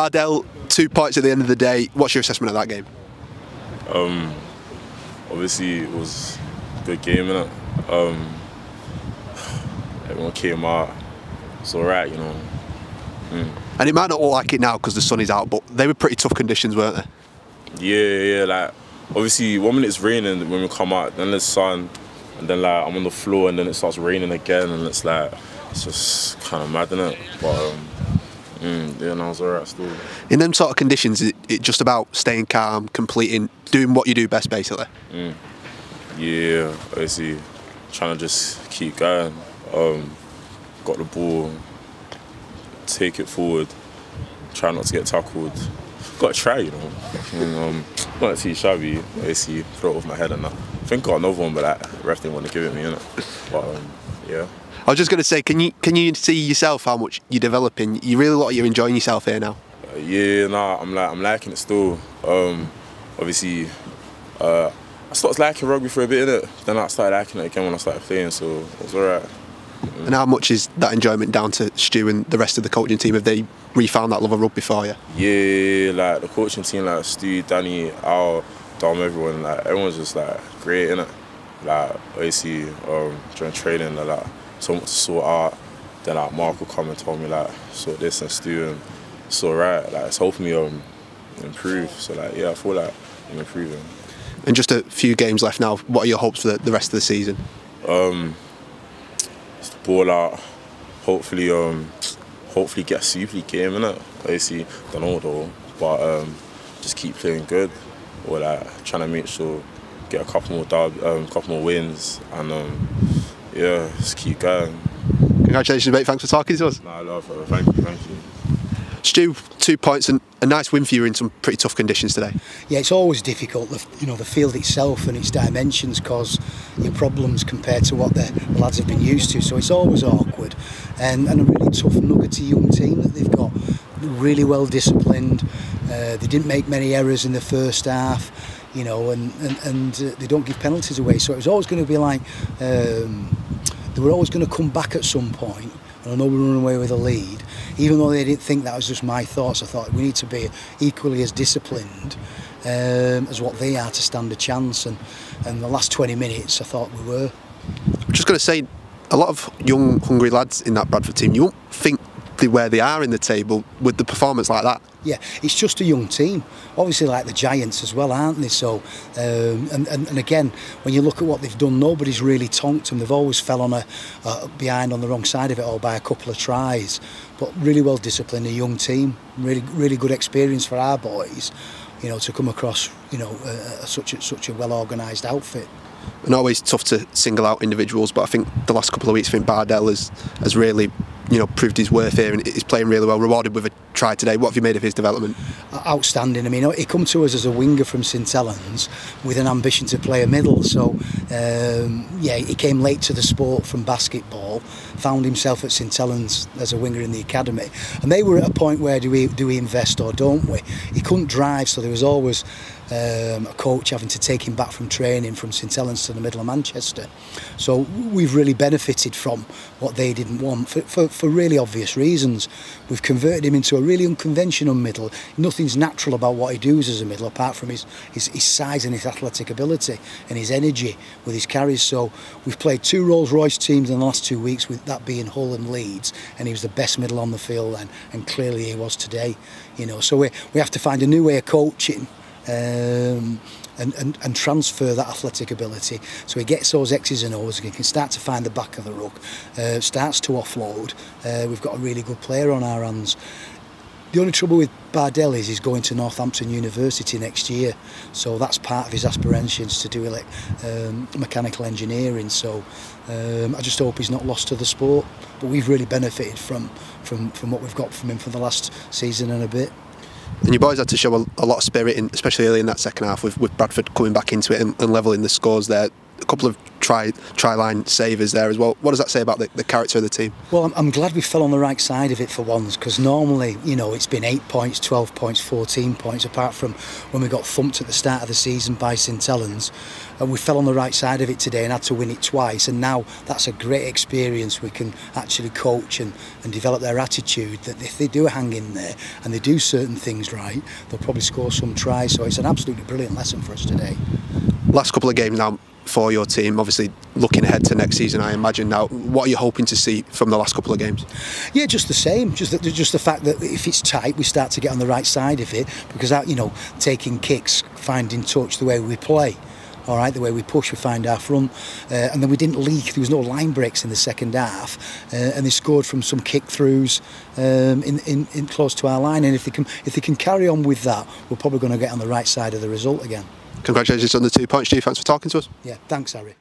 Bardyel, 2 points at the end of the day. What's your assessment of that game? Obviously it was a good game, innit? Everyone came out. It's alright, you know. And it might not look like it now because the sun is out, but they were pretty tough conditions, weren't they? Yeah, like obviously 1 minute it's raining when we come out, then there's sun, and then like I'm on the floor and then it starts raining again, and it's like, it's just kind of mad, innit? But yeah, no, it's alright still. In them sort of conditions, it's just about staying calm, completing, doing what you do best, basically. Yeah, obviously trying to just keep going. Got the ball, take it forward, try not to get tackled. Got to try, you know. Not too shabby, obviously throw it off my head and that. I think I got another one, but that ref didn't want to give it me, innit? But yeah. I was just going to say, can you see yourself how much you're developing? You really look like you're enjoying yourself here now. Yeah, nah, I'm liking it still. Obviously, I started liking rugby for a bit, innit? Then I started liking it again when I started playing, so it was alright. And how much is that enjoyment down to Stu and the rest of the coaching team? Have they refound that love of rugby for you? Yeah, like the coaching team, like Stu, Danny, Al, Dom, everyone, like everyone's just like great, innit? Like obviously during training, they're like so much to sort out. Then like Mark will come and tell me like sort this and Stu, and it's alright. Like it's helping me improve. So like yeah, I feel like I'm improving. And just a few games left now. What are your hopes for the rest of the season? Just ball out. Hopefully get a Super League game, innit? Obviously, don't know though, but just keep playing good, or like trying to make sure get a couple more wins, and yeah, just keep going. Congratulations, mate. Thanks for talking to us. No, I love it. Thank you. Stu, 2 points and a nice win for you in some pretty tough conditions today. Yeah, it's always difficult, the field itself and its dimensions cause your problems compared to what the lads have been used to, so it's always awkward. And a really tough, nuggety young team that they've got, really well disciplined. They didn't make many errors in the first half, you know, and they don't give penalties away, so it was always going to be like they were always going to come back at some point. And I know we're running away with a lead, even though they didn't think that. Was just my thoughts. I thought we need to be equally as disciplined as what they are to stand a chance, and the last 20 minutes I thought we were. I'm just going to say, a lot of young, hungry lads in that Bradford team, you won't think where they are in the table with the performance like that. Yeah, it's just a young team, obviously like the Giants as well, aren't they? So, and again, when you look at what they've done, nobody's really tonked them. They've always fell on behind on the wrong side of it all by a couple of tries, but really well disciplined, a young team, really good experience for our boys, you know, to come across, you know, such a well organised outfit. And always tough to single out individuals, but I think the last couple of weeks I think Bardyel has really, you know, proved his worth here, and he's playing really well, rewarded with a try today. What have you made of his development? Outstanding. I mean, he come to us as a winger from St Helens with an ambition to play a middle, so yeah, he came late to the sport from basketball, found himself at St Helens as a winger in the academy, and they were at a point where do we invest or don't we? He couldn't drive, so there was always a coach having to take him back from training from St Helens to the middle of Manchester. So we've really benefited from what they didn't want for really obvious reasons. We've converted him into a really unconventional middle. Nothing's natural about what he does as a middle apart from his size and his athletic ability and his energy with his carries. So we've played 2 Rolls-Royce teams in the last 2 weeks, with that being Hull and Leeds, and he was the best middle on the field then, and clearly he was today. You know, so we have to find a new way of coaching and transfer that athletic ability, so he gets those X's and O's, he can start to find the back of the ruck, starts to offload. We've got a really good player on our hands. The only trouble with Bardyel is he's going to Northampton University next year, so that's part of his aspirations to do mechanical engineering. So I just hope he's not lost to the sport, but we've really benefited from what we've got from him for the last season and a bit. And you boys had to show a lot of spirit, especially early in that second half, with Bradford coming back into it and levelling the scores there. a couple of try line savers there as well. What does that say about the character of the team? Well, I'm glad we fell on the right side of it for once, because normally, you know, it's been 8 points, 12 points, 14 points, apart from when we got thumped at the start of the season by St Helens. And we fell on the right side of it today and had to win it twice, and now that's a great experience. We can actually coach and develop their attitude, that if they do hang in there and they do certain things right, they'll probably score some tries. So it's an absolutely brilliant lesson for us today. Last couple of games now for your team, obviously looking ahead to next season, I imagine now. What are you hoping to see from the last couple of games? Yeah, just the same. Just the fact that if it's tight, we start to get on the right side of it, because you know, taking kicks, finding touch, the way we play. All right, the way we push, we find our front, and then we didn't leak. There was no line breaks in the second half, and they scored from some kick throughs in close to our line. And if they can carry on with that, we're probably going to get on the right side of the result again. Congratulations on the 2 points, Stu. Thanks for talking to us. Yeah, thanks, Harry.